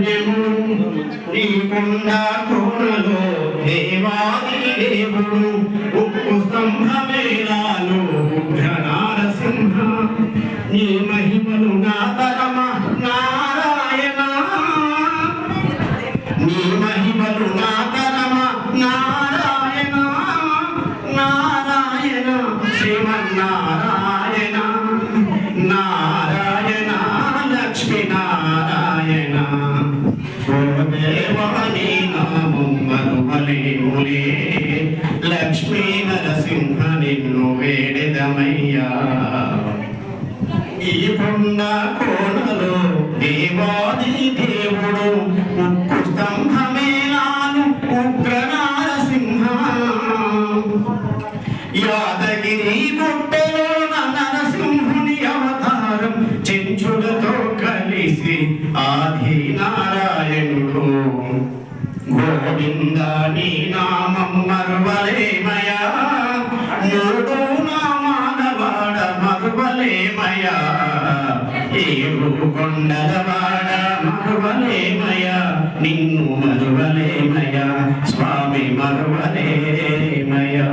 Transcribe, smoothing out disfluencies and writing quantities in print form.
పుణ్యము ఈ కొండ కోనలో దేవాది దేవుడు ఉక్కు స్తంభమేలాలు ఉగ్ర నారసింహ నీ మహిమలు నా తరమ నారాయణ నీ మహిమలు నా తరమ నారాయణ నారాయణ శ్రీమన్నారాయణ నారాయణ లక్ష్మీ నారాయణ ఓ దేవాని నామం మరువలేములే లక్ష్మీ నరసింహ నిన్ను వేడెదమయ్యా ఈ కొండ కోనలో దేవాది దేవుడు ఉక్కు స్తంభమేలాను ఉగ్ర నారసింహ యాదగిరి గుట్టలో నరసింహుని అవతారం చెంచులతో కలిసి ఆది నారాయణుడు గోవింద నీ నామం మరువలేమయా మూడు నామాలవాడ మరువలేమయా ఏడు కొండలవాడ మరువలేమయా నిన్ను మరువలేమయా స్వామి మరువలేమయా